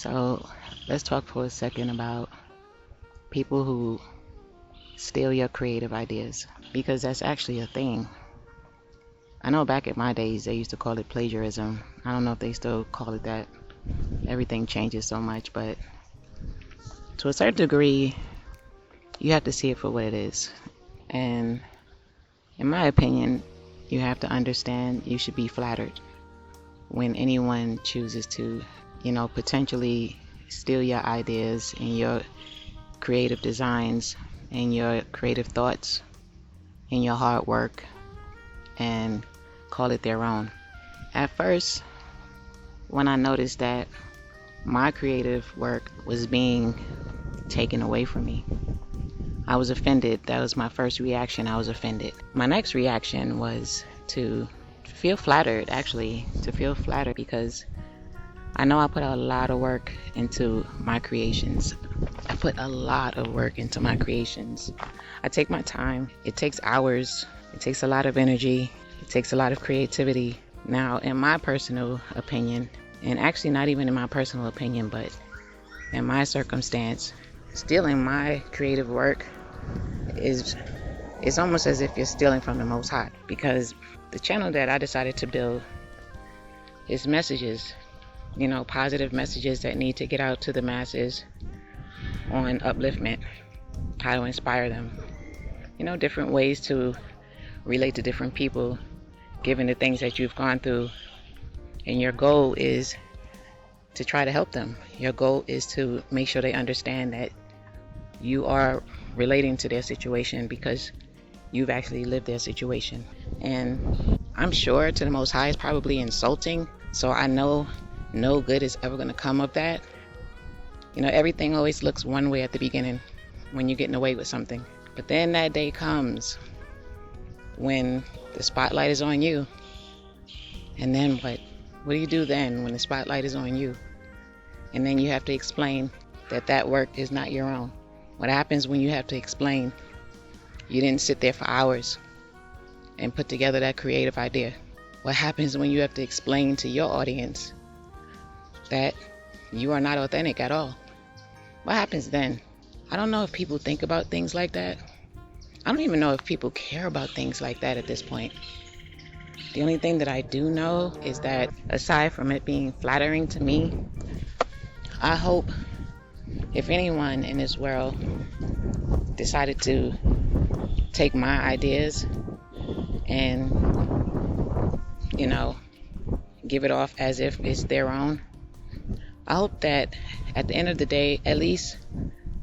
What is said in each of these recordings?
So let's talk for a second about people who steal your creative ideas, because that's actually a thing. I know back in my days they used to call it plagiarism. I don't know if they still call it that. Everything changes so much, but to a certain degree, you have to see it for what it is. And in my opinion, you have to understand you should be flattered when anyone chooses to, potentially steal your ideas and your creative designs and your creative thoughts and your hard work and call it their own. At first, when I noticed that my creative work was being taken away from me, I was offended. That was my first reaction. I was offended. My next reaction was to feel flattered, because I know I put a lot of work into my creations. I put a lot of work into my creations. I take my time. It takes hours. It takes a lot of energy. It takes a lot of creativity. Now, in my personal opinion, and actually not even in my personal opinion, but in my circumstance, stealing my creative work is almost as if you're stealing from the Most High, because the channel that I decided to build is messages, positive messages that need to get out to the masses on upliftment, how to inspire them, different ways to relate to different people given the things that you've gone through. And your goal is to try to help them. Your goal is to make sure they understand that you are relating to their situation because you've actually lived their situation. And I'm sure to the Most High it's probably insulting, so I know no good is ever going to come of that. Everything always looks one way at the beginning when you're getting away with something, but then that day comes when the spotlight is on you. And then what do you do then when the spotlight is on you? And then you have to explain that work is not your own. What happens when you have to explain you didn't sit there for hours and put together that creative idea? What happens when you have to explain to your audience that you are not authentic at all? What happens then? I don't know if people think about things like that. I don't even know if people care about things like that at this point. The only thing that I do know is that aside from it being flattering to me, I hope if anyone in this world decided to take my ideas and, give it off as if it's their own, I hope that at the end of the day, at least,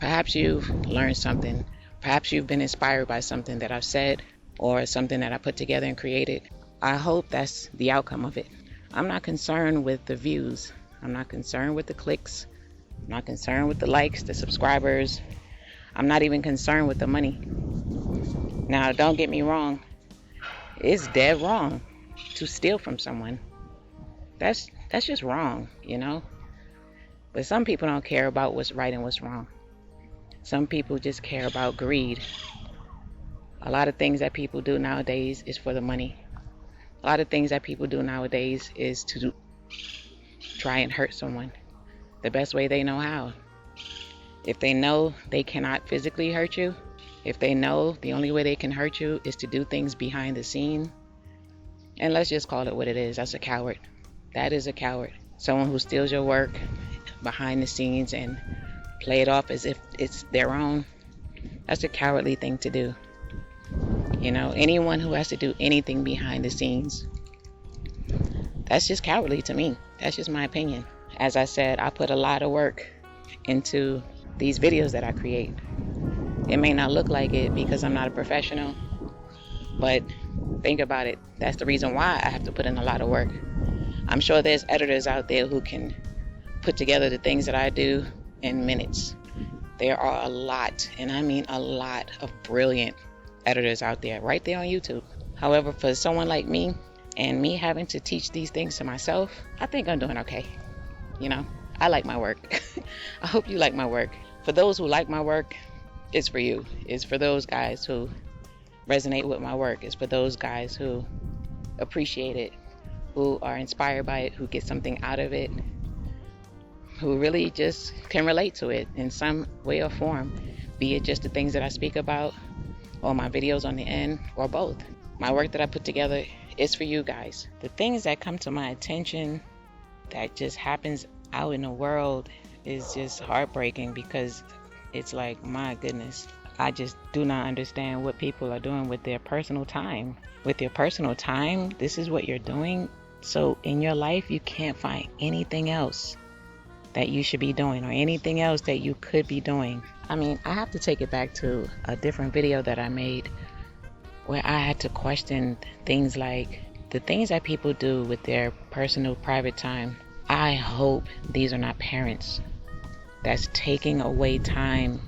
perhaps you've learned something. Perhaps you've been inspired by something that I've said or something that I put together and created. I hope that's the outcome of it. I'm not concerned with the views. I'm not concerned with the clicks. I'm not concerned with the likes, the subscribers. I'm not even concerned with the money. Now, don't get me wrong. It's dead wrong to steal from someone. That's just wrong, But some people don't care about what's right and what's wrong. Some people just care about greed. A lot of things that people do nowadays is for the money. A lot of things that people do nowadays is to try and hurt someone the best way they know how. If they know they cannot physically hurt you, if they know the only way they can hurt you is to do things behind the scene, and let's just call it what it is, that's a coward. That is a coward. Someone who steals your work behind the scenes and play it off as if it's their own. That's a cowardly thing to do. Anyone who has to do anything behind the scenes, that's just cowardly to me. That's just my opinion. As I said, I put a lot of work into these videos that I create. It may not look like it because I'm not a professional, but think about it. That's the reason why I have to put in a lot of work. I'm sure there's editors out there who can put together the things that I do in minutes. There are a lot, and I mean a lot, of brilliant editors out there, right there on YouTube. However, for someone like me, and me having to teach these things to myself, I think I'm doing okay. I like my work. I hope you like my work. For those who like my work, it's for you. It's for those guys who resonate with my work. It's for those guys who appreciate it, who are inspired by it, who get something out of it, who really just can relate to it in some way or form, be it just the things that I speak about or my videos on the end, or both. My work that I put together is for you guys. The things that come to my attention that just happens out in the world is just heartbreaking, because it's like, my goodness, I just do not understand what people are doing with their personal time. With your personal time, this is what you're doing. So in your life, you can't find anything else that you should be doing, or anything else that you could be doing. I mean, I have to take it back to a different video that I made where I had to question things like the things that people do with their personal private time. I hope these are not parents that's taking away time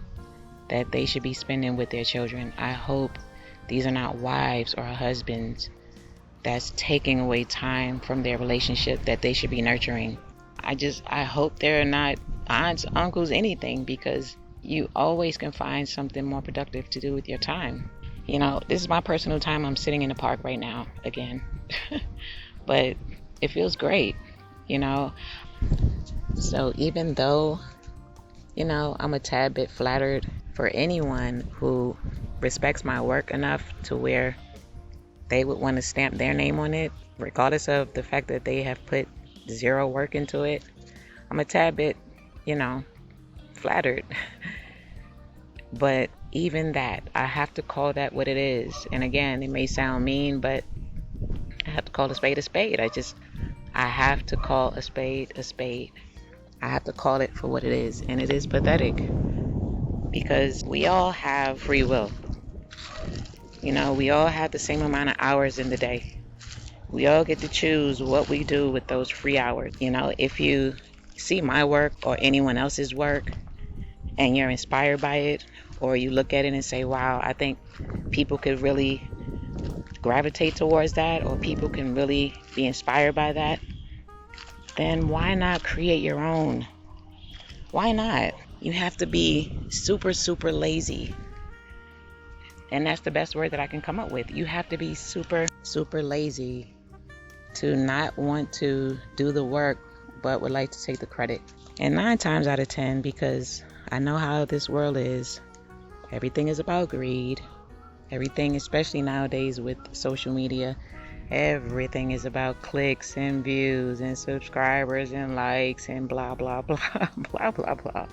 that they should be spending with their children. I hope these are not wives or husbands that's taking away time from their relationship that they should be nurturing. I hope they're not aunts, uncles, anything, because you always can find something more productive to do with your time. You know, this is my personal time. I'm sitting in the park right now again. But it feels great, you know. So even though, you know, I'm a tad bit flattered for anyone who respects my work enough to where they would want to stamp their name on it, regardless of the fact that they have put zero work into it, I'm a tad bit, you know, flattered. But even that, I have to call that what it is. And again, it may sound mean, but I have to call a spade a spade. I have to call a spade a spade. I have to call it for what it is. And it is pathetic, because we all have free will. You know, we all have the same amount of hours in the day. We all get to choose what we do with those free hours. You know, if you see my work or anyone else's work and you're inspired by it, or you look at it and say, wow, I think people could really gravitate towards that, or people can really be inspired by that, then why not create your own? Why not? You have to be super, super lazy. And that's the best word that I can come up with. You have to be super, super lazy to not want to do the work, but would like to take the credit. And 9 times out of 10, because I know how this world is, everything is about greed. Everything, especially nowadays with social media, everything is about clicks and views and subscribers and likes and blah, blah, blah, blah, blah, blah.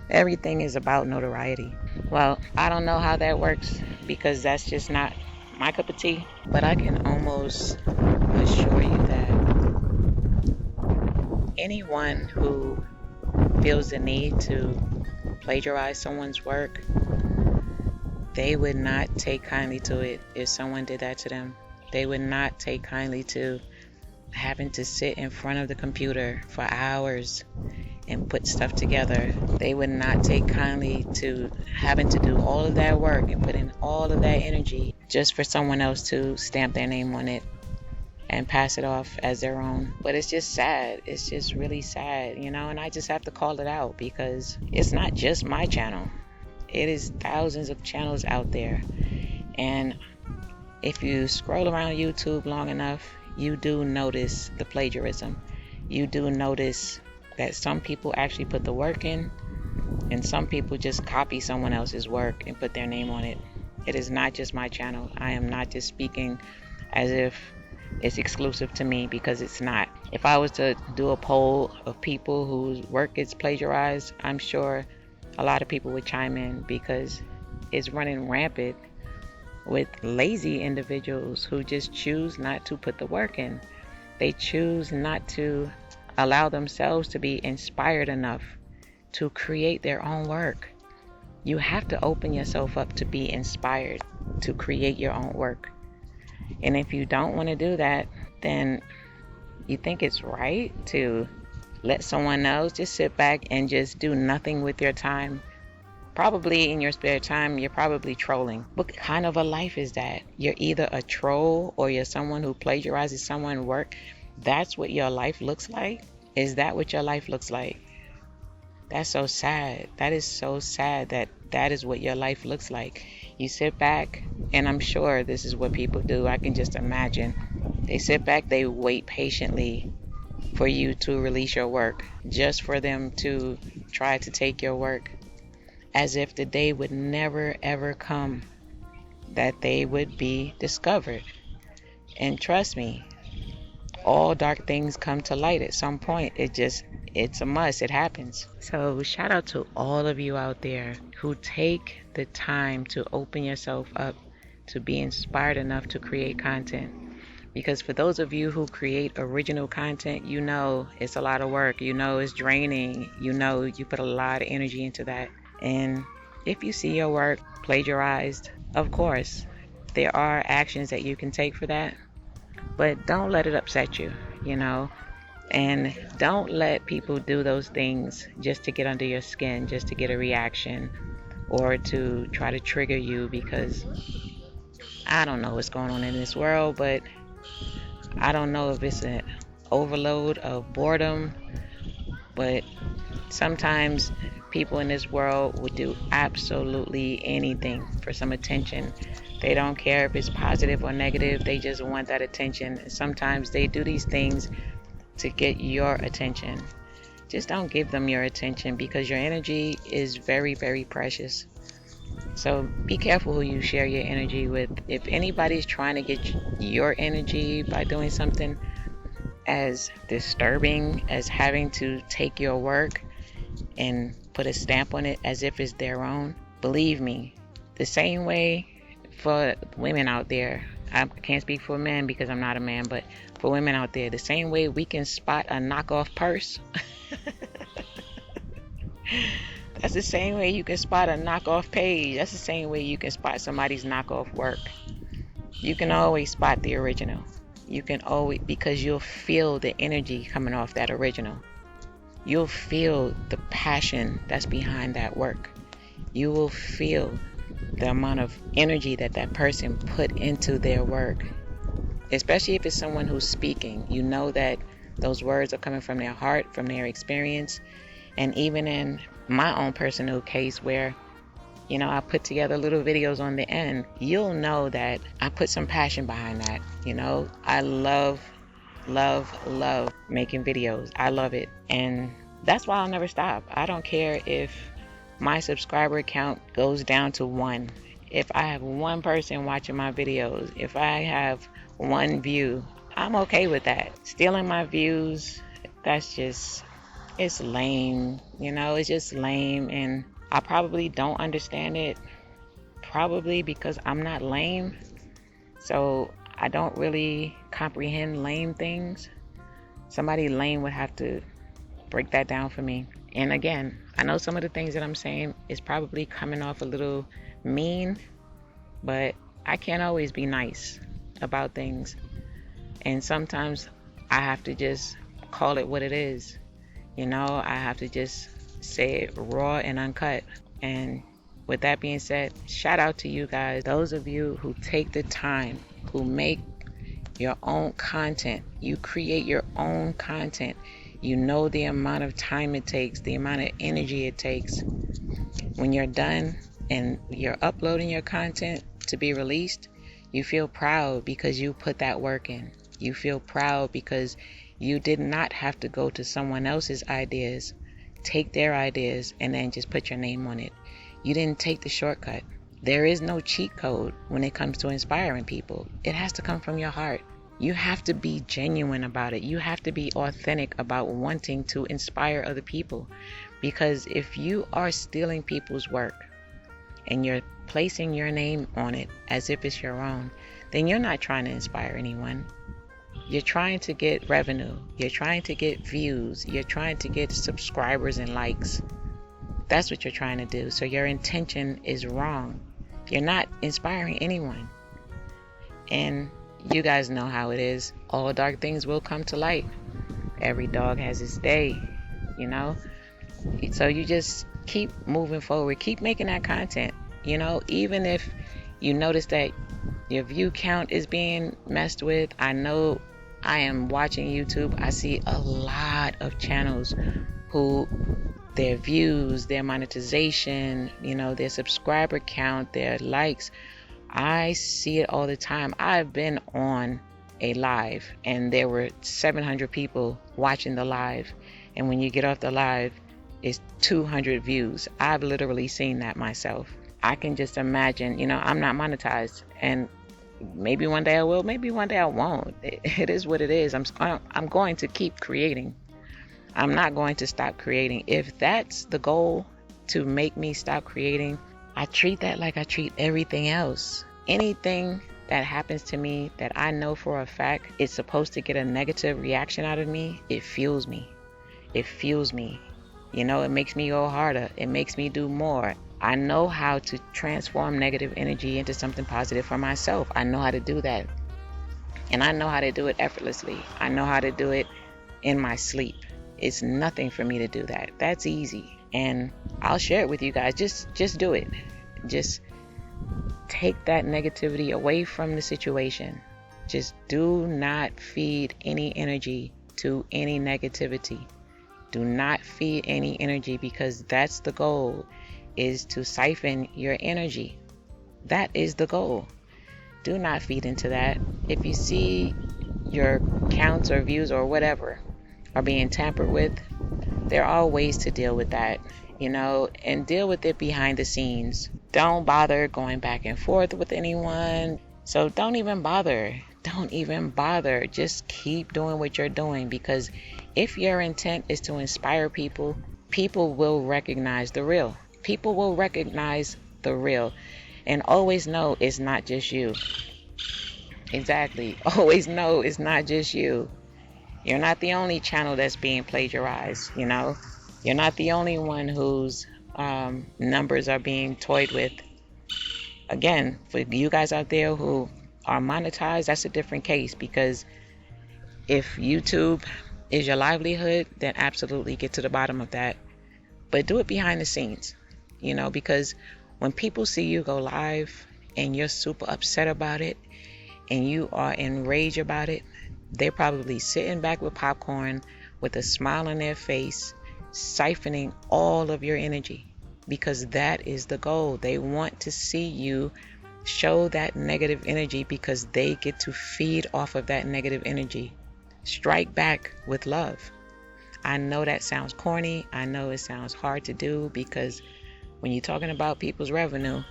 Everything is about notoriety. Well, I don't know how that works, because that's just not my cup of tea. But I can almost assure you that anyone who feels the need to plagiarize someone's work, they would not take kindly to it if someone did that to them. They would not take kindly to having to sit in front of the computer for hours and put stuff together. They would not take kindly to having to do all of that work and put in all of that energy just for someone else to stamp their name on it and pass it off as their own. But it's just sad. It's just really sad, you know, and I just have to call it out, because it's not just my channel. It is thousands of channels out there. And if you scroll around YouTube long enough, you do notice the plagiarism. You do notice that some people actually put the work in, and some people just copy someone else's work and put their name on it. It is not just my channel. I am not just speaking as if it's exclusive to me, because it's not. If I was to do a poll of people whose work is plagiarized, I'm sure a lot of people would chime in, because it's running rampant with lazy individuals who just choose not to put the work in. They choose not to allow themselves to be inspired enough to create their own work. You have to open yourself up to be inspired to create your own work. And if you don't want to do that, then you think it's right to let someone else just sit back and just do nothing with your time. Probably in your spare time, you're probably trolling. What kind of a life is that? You're either a troll or you're someone who plagiarizes someone's work. That's what your life looks like? Is that what your life looks like? That's so sad. That is so sad that that is what your life looks like. You sit back, and I'm sure this is what people do. I can just imagine. They sit back, they wait patiently for you to release your work, just for them to try to take your work, as if the day would never ever come that they would be discovered. And trust me, all dark things come to light at some point. It's a must. It happens. So shout out to all of you out there who take the time to open yourself up to be inspired enough to create content. Because for those of you who create original content, you know it's a lot of work. You know it's draining. You know you put a lot of energy into that. And if you see your work plagiarized, of course, there are actions that you can take for that. But don't let it upset you, you know. And don't let people do those things just to get under your skin, just to get a reaction, or to try to trigger you, because I don't know what's going on in this world, but I don't know if it's an overload of boredom, but sometimes people in this world would do absolutely anything for some attention. They don't care if it's positive or negative, they just want that attention. And sometimes they do these things to get your attention. Just don't give them your attention, because your energy is very, very precious. So be careful who you share your energy with. If anybody's trying to get your energy by doing something as disturbing as having to take your work and put a stamp on it as if it's their own, believe me, the same way for women out there, I can't speak for men because I'm not a man, but for women out there, the same way we can spot a knockoff purse, that's the same way you can spot a knockoff page. That's the same way you can spot somebody's knockoff work. You can always spot the original. You can always, because you'll feel the energy coming off that original. You'll feel the passion that's behind that work. You will feel the amount of energy that that person put into their work. Especially if it's someone who's speaking, you know that those words are coming from their heart, from their experience. And even in my own personal case where, you know, I put together little videos on the end, you'll know that I put some passion behind that. You know, I love making videos. I love it. And that's why I'll never stop. I don't care if my subscriber count goes down to 1. If I have 1 person watching my videos, if I have 1 view, I'm okay with that. Stealing my views, that's just, it's lame. You know, it's just lame. And I probably don't understand it, probably because I'm not lame. So I don't really comprehend lame things. Somebody lame would have to break that down for me. And again, I know some of the things that I'm saying is probably coming off a little mean, but I can't always be nice about things. And sometimes I have to just call it what it is. You know, I have to just say it raw and uncut. And with that being said, shout out to you guys, those of you who take the time, who make your own content, you create your own content. You know the amount of time it takes, the amount of energy it takes. When you're done and you're uploading your content to be released, you feel proud because you put that work in. You feel proud because you did not have to go to someone else's ideas, take their ideas, and then just put your name on it. You didn't take the shortcut. There is no cheat code when it comes to inspiring people. It has to come from your heart. You have to be genuine about it. You have to be authentic about wanting to inspire other people. Because if you are stealing people's work and you're placing your name on it as if it's your own, then you're not trying to inspire anyone. You're trying to get revenue. You're trying to get views. You're trying to get subscribers and likes. That's what you're trying to do. So your intention is wrong. You're not inspiring anyone. And you guys know how it is. All dark things will come to light. Every dog has its day, you know? So you just keep moving forward. Keep making that content. You know, even if you notice that your view count is being messed with. I know I am watching YouTube. I see a lot of channels who their views, their monetization, you know, their subscriber count, their likes, I see it all the time. I've been on a live and there were 700 people watching the live, and when you get off the live, it's 200 views. I've literally seen that myself. I can just imagine, I'm not monetized, and maybe one day I will, maybe one day I won't. It is what it is. I'm going to keep creating. I'm not going to stop creating. If that's the goal, to make me stop creating, I treat that like I treat everything else. Anything that happens to me that I know for a fact it's supposed to get a negative reaction out of me, it fuels me. It fuels me. It makes me go harder. It makes me do more. I know how to transform negative energy into something positive for myself. I know how to do that. And I know how to do it effortlessly. I know how to do it in my sleep. It's nothing for me to do that. That's easy. And I'll share it with you guys. Just do it. Just take that negativity away from the situation. Just do not feed any energy to any negativity. Do not feed any energy, because that's the goal, is to siphon your energy. That is the goal. Do not feed into that. If you see your counts or views or whatever are being tampered with, there are ways to deal with that, and deal with it behind the scenes. Don't bother going back and forth with anyone. So don't even bother. Don't even bother. Just keep doing what you're doing, because if your intent is to inspire people, people will recognize the real. People will recognize the real, and always know it's not just you. Exactly. Always know it's not just you. You're not the only channel that's being plagiarized, You're not the only one whose numbers are being toyed with. Again, for you guys out there who are monetized, that's a different case, because if YouTube is your livelihood, then absolutely get to the bottom of that. But do it behind the scenes, because when people see you go live and you're super upset about it and you are enraged about it, they're probably sitting back with popcorn with a smile on their face, siphoning all of your energy, because that is the goal. They want to see you show that negative energy, because they get to feed off of that negative energy. Strike back with love. I know that sounds corny. I know it sounds hard to do, because when you're talking about people's revenue,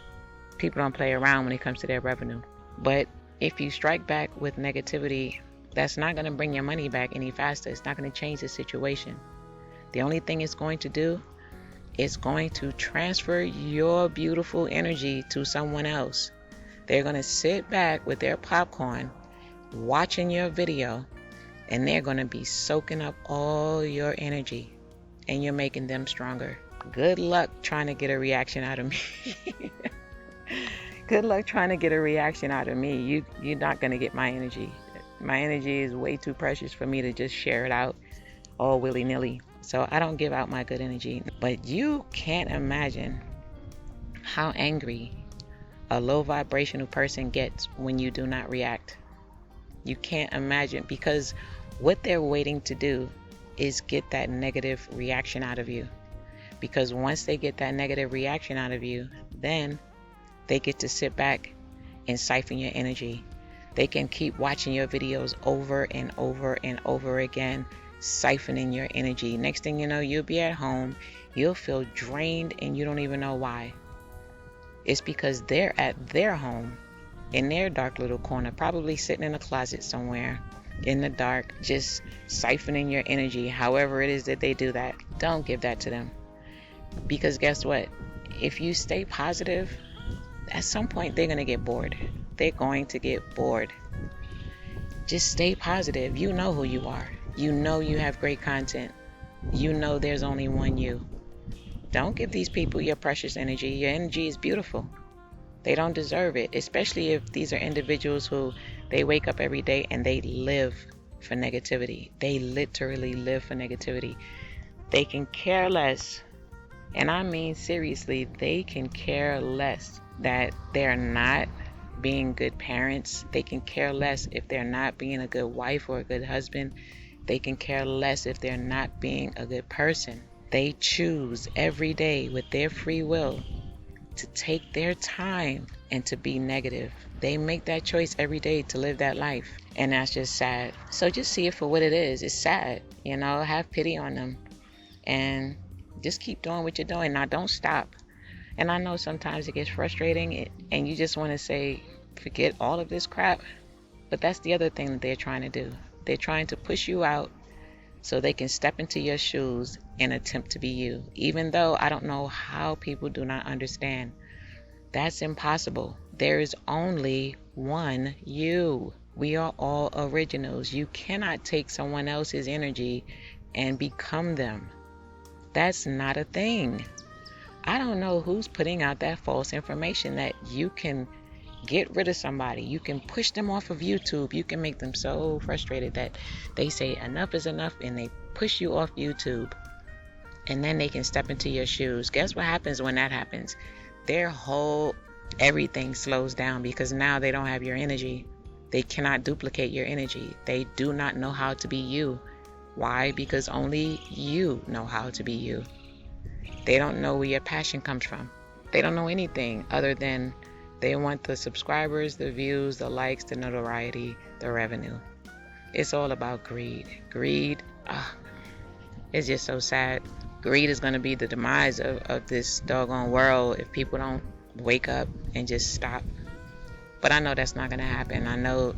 people don't play around when it comes to their revenue. But if you strike back with negativity, that's not going to bring your money back any faster. It's not going to change the situation. The only thing it's going to do is going to transfer your beautiful energy to someone else. They're going to sit back with their popcorn, watching your video, and they're going to be soaking up all your energy, and you're making them stronger. Good luck trying to get a reaction out of me. Good luck trying to get a reaction out of me. You're not going to get my energy. My energy is way too precious for me to just share it out all willy-nilly. So I don't give out my good energy. But you can't imagine how angry a low vibrational person gets when you do not react. You can't imagine, because what they're waiting to do is get that negative reaction out of you. Because once they get that negative reaction out of you, then they get to sit back and siphon your energy. They can keep watching your videos over and over and over again, siphoning your energy. Next thing you know, you'll be at home, you'll feel drained, and you don't even know why. It's because they're at their home, in their dark little corner, probably sitting in a closet somewhere in the dark, just siphoning your energy. However it is that they do that, don't give that to them. Because guess what? If you stay positive, at some point they're going to get bored. They're going to get bored. Just stay positive. You know who you are. You know you have great content. You know there's only one you. Don't give these people your precious energy. Your energy is beautiful. They don't deserve it, especially if these are individuals who they wake up every day and they live for negativity. They literally live for negativity. They can care less, and I mean seriously, they can care less that they're not being good parents. They can care less if they're not being a good wife or a good husband. They can care less if they're not being a good person. They choose every day with their free will to take their time and to be negative. They make that choice every day to live that life. And that's just sad. So just see it for what it is. It's sad. Have pity on them. And just keep doing what you're doing. Now, don't stop. And I know sometimes it gets frustrating and you just want to say, forget all of this crap. But that's the other thing that they're trying to do. They're trying to push you out so they can step into your shoes and attempt to be you. Even though I don't know how people do not understand. That's impossible. There is only one you. We are all originals. You cannot take someone else's energy and become them. That's not a thing. I don't know who's putting out that false information that you can get rid of somebody. You can push them off of YouTube. You can make them so frustrated that they say enough is enough and they push you off YouTube. And then they can step into your shoes. Guess what happens when that happens? Their whole everything slows down because now they don't have your energy. They cannot duplicate your energy. They do not know how to be you. Why? Because only you know how to be you. They don't know where your passion comes from. They don't know anything other than they want the subscribers, the views, the likes, the notoriety, the revenue. It's all about greed. Greed, it's just so sad. Greed is going to be the demise of this doggone world if people don't wake up and just stop. But I know that's not going to happen. I know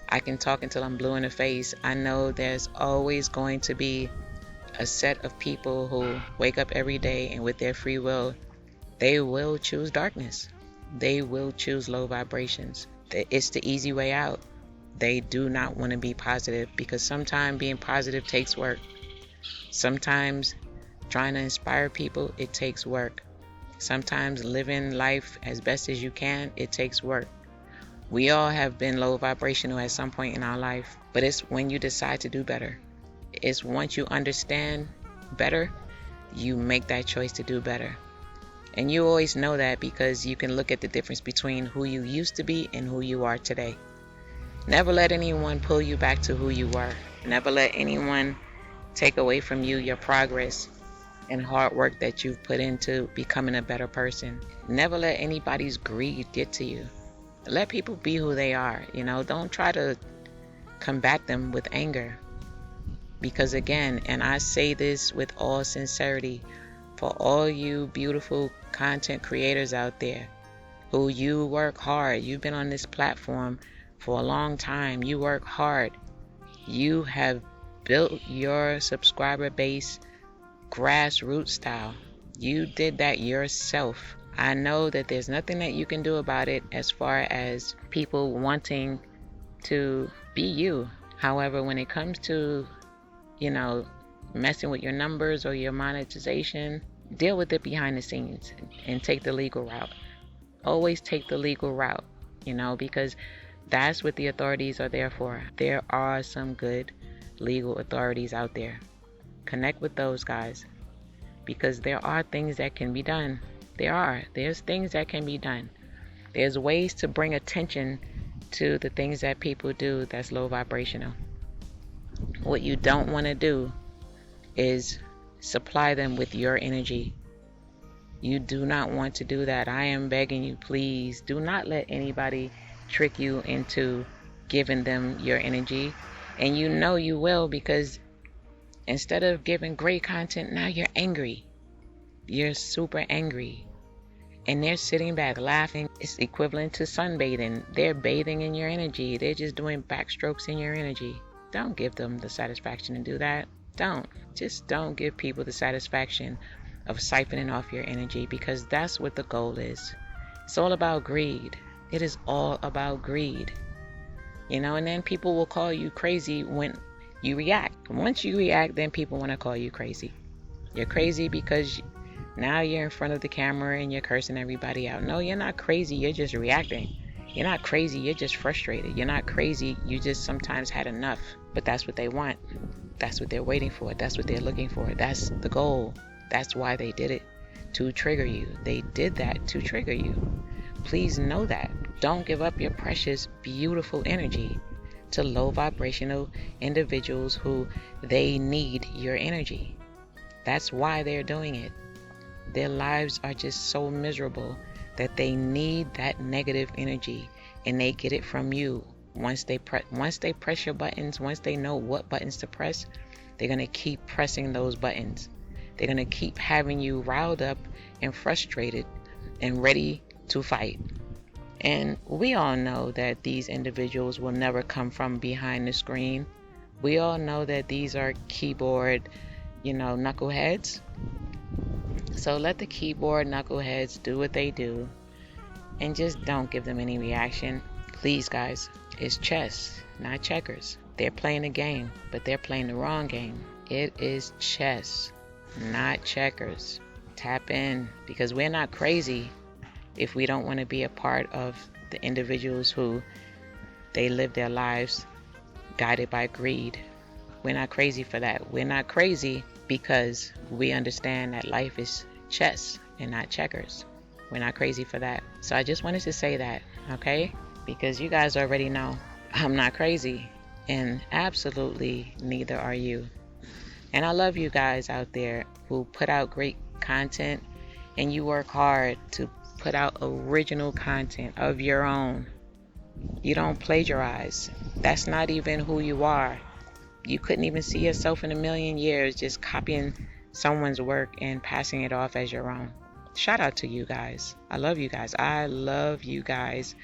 I can talk until I'm blue in the face. I know there's always going to be a set of people who wake up every day and with their free will, they will choose darkness. They will choose low vibrations. It's the easy way out. They do not want to be positive because sometimes being positive takes work. Sometimes trying to inspire people, it takes work. Sometimes living life as best as you can, it takes work. We all have been low vibrational at some point in our life, but it's when you decide to do better. It's once you understand better, you make that choice to do better. And you always know that because you can look at the difference between who you used to be and who you are today. Never let anyone pull you back to who you were. Never let anyone take away from you your progress and hard work that you've put into becoming a better person. Never let anybody's greed get to you. Let people be who they are. Don't try to combat them with anger. Because again, and I say this with all sincerity, for all you beautiful content creators out there who you work hard, you've been on this platform for a long time, you work hard, you have built your subscriber base grassroots style. You did that yourself. I know that there's nothing that you can do about it as far as people wanting to be you. However, when it comes to messing with your numbers or your monetization, deal with it behind the scenes and take the legal route. Always take the legal route, because that's what the authorities are there for. There are some good legal authorities out there. Connect with those guys because there are things that can be done. There's things that can be done. There's ways to bring attention to the things that people do that's low vibrational. What you don't want to do is supply them with your energy. You do not want to do that. I am begging you, please do not let anybody trick you into giving them your energy. And you will, because instead of giving great content, now you're angry. You're super angry. And they're sitting back laughing. It's equivalent to sunbathing. They're bathing in your energy. They're just doing backstrokes in your energy. Don't give them the satisfaction to do that. Just don't give people the satisfaction of siphoning off your energy, because that's what the goal is. It's all about greed. It is all about greed. And then people will call you crazy when you react. Once you react, then people want to call you crazy. You're crazy because now you're in front of the camera and you're cursing everybody out. No, you're not crazy. You're just reacting. You're not crazy. You're just frustrated. You're not crazy. You just sometimes had enough. But that's what they want. That's what they're waiting for. That's what they're looking for. That's the goal. That's why they did it, to trigger you. They did that to trigger you. Please know that. Don't give up your precious, beautiful energy to low vibrational individuals who they need your energy. That's why they're doing it. Their lives are just so miserable that they need that negative energy, and they get it from you. Once they press your buttons, once they know what buttons to press, they're going to keep pressing those buttons. They're going to keep having you riled up and frustrated and ready to fight. And we all know that these individuals will never come from behind the screen. We all know that these are keyboard, knuckleheads. So let the keyboard knuckleheads do what they do, and just don't give them any reaction. Please, guys, it's chess, not checkers. They're playing a game, but they're playing the wrong game. It is chess, not checkers. Tap in, because we're not crazy if we don't want to be a part of the individuals who they live their lives guided by greed. We're not crazy for that. We're not crazy because we understand that life is chess and not checkers. We're not crazy for that. So I just wanted to say that, okay? Because you guys already know I'm not crazy, and absolutely neither are you. And I love you guys out there who put out great content, and you work hard to put out original content of your own. You don't plagiarize. That's not even who you are. You couldn't even see yourself in a million years just copying someone's work and passing it off as your own. Shout out to you guys. I love you guys. I love you guys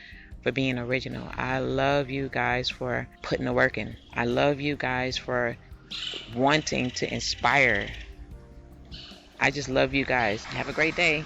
for being original. I love you guys for putting the work in. I love you guys for wanting to inspire. I just love you guys. Have a great day.